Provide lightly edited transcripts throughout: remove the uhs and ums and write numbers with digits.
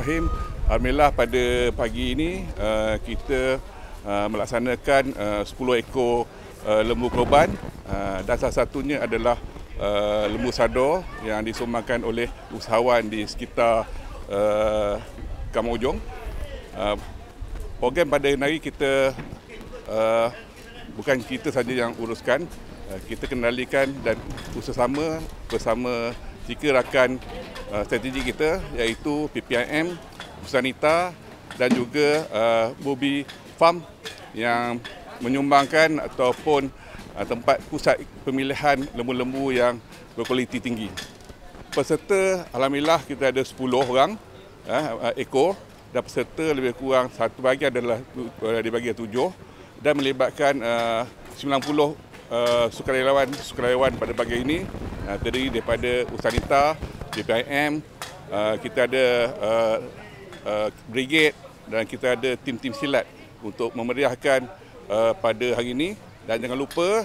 Bismillahirrahmanirrahim. Alhamdulillah pada pagi ini kita melaksanakan 10 ekor lembu korban dan salah satunya adalah lembu Sador yang disumbangkan oleh usahawan di sekitar Kampung Ujong. Program pada hari kita bukan kita saja yang uruskan, kita kendalikan dan bersama tiga rakan strategi kita iaitu PPIM, Usahanita dan juga Bobi Farm yang menyumbangkan ataupun tempat pusat pemilihan lembu-lembu yang berkualiti tinggi. Peserta alhamdulillah kita ada 10 orang ekor dan peserta lebih kurang satu bahagian adalah dibagi 7 dan melibatkan 90 sukarelawan pada pagi ini terdiri daripada Usahanita, PPIM, kita ada brigade dan kita ada tim-tim silat untuk memeriahkan pada hari ini. Dan jangan lupa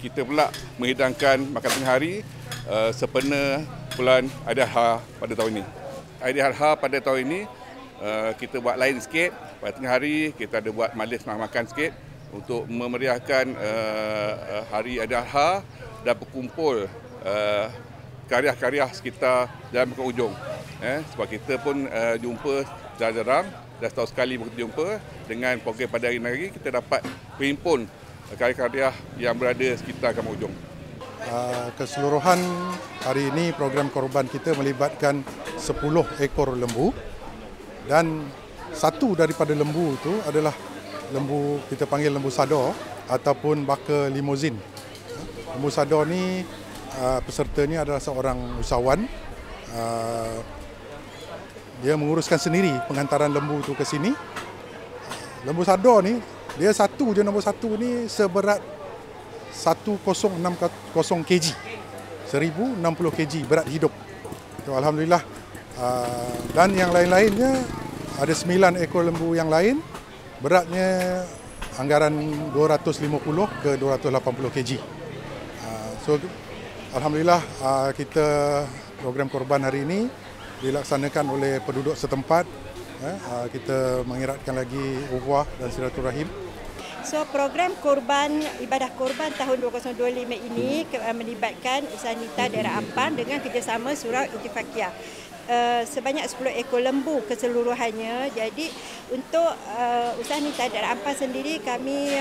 kita pula menghidangkan makan tengah hari sempena bulan Aidiladha pada tahun ini. Aidiladha pada tahun ini kita buat lain sikit. Pada tengah hari kita ada buat majlis makan sikit untuk memeriahkan hari Aidiladha dan berkumpul karya-karya sekitar dalam Kampung Ujong. Sebab kita pun jumpa jarang-jarang, dah setahun sekali berjumpa. Dengan program pada hari ini kita dapat berhimpun karya-karya yang berada sekitar Kampung Ujong. Keseluruhan hari ini program korban kita melibatkan 10 ekor lembu dan satu daripada lembu itu adalah lembu kita panggil lembu Sador ataupun baka limousin. Lembu Sador ni pesertanya adalah seorang usahawan. Dia menguruskan sendiri pengantaran lembu itu ke sini. Lembu Sador ni dia satu je, nombor satu ni seberat 1060 kg, 1060 kg berat hidup. Alhamdulillah. Dan yang lain-lainnya ada 9 ekor lembu yang lain, beratnya anggaran 250 ke 280 kg. So alhamdulillah kita program korban hari ini dilaksanakan oleh penduduk setempat. Kita mengeratkan lagi ukhuwah dan silaturahim. So program korban ibadah korban tahun 2025 ini melibatkan Usahanita Daerah Ampang dengan kerjasama Surau Ittifaqiyah. Sebanyak 10 ekor lembu keseluruhannya. Jadi untuk Usahanita Daerah Ampang sendiri kami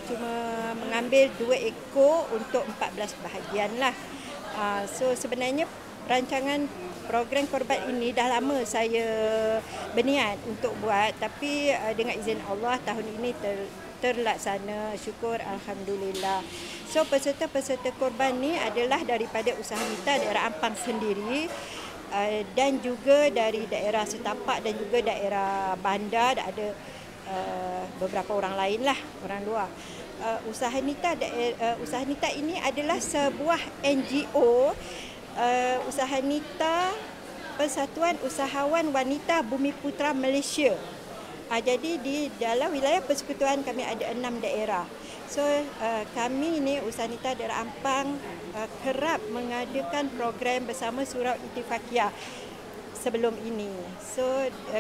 cuma mengambil 2 ekor untuk 14 bahagian lah. So sebenarnya rancangan program korban ini dah lama saya berniat untuk buat, tapi dengan izin Allah tahun ini terlaksana, syukur alhamdulillah. So peserta-peserta korban ni adalah daripada Usahanita Daerah Ampang sendiri dan juga dari daerah setapak dan juga daerah bandar, ada beberapa orang lain lah, orang luar. Usahanita ini adalah sebuah NGO, Usahanita Persatuan Usahawan Wanita Bumiputera Malaysia. Jadi di dalam wilayah persekutuan kami ada 6 daerah. So kami ini Usahanita Daerah Ampang kerap mengadakan program bersama Surau Ittifaqiyah sebelum ini. So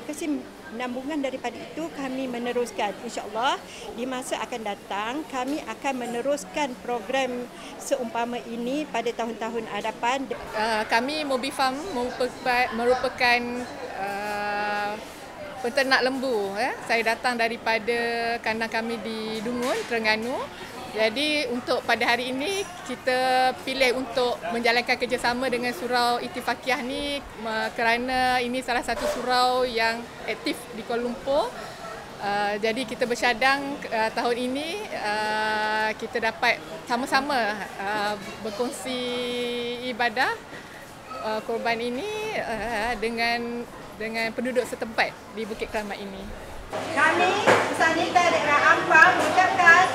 kesinambungan daripada itu kami meneruskan. InsyaAllah di masa akan datang kami akan meneruskan program seumpama ini pada tahun-tahun hadapan. Kami Bobi Farm merupakan peternak lembu. Saya datang daripada kandang kami di Dungun, Terengganu. Jadi untuk pada hari ini kita pilih untuk menjalankan kerjasama dengan Surau Ittifaqiyah ni kerana ini salah satu surau yang aktif di Kuala Lumpur. Jadi kita bersyadang tahun ini kita dapat sama-sama berkongsi ibadah korban ini dengan penduduk setempat di Bukit Keramat ini. Kami Usahanita Daerah Ampang mengucapkan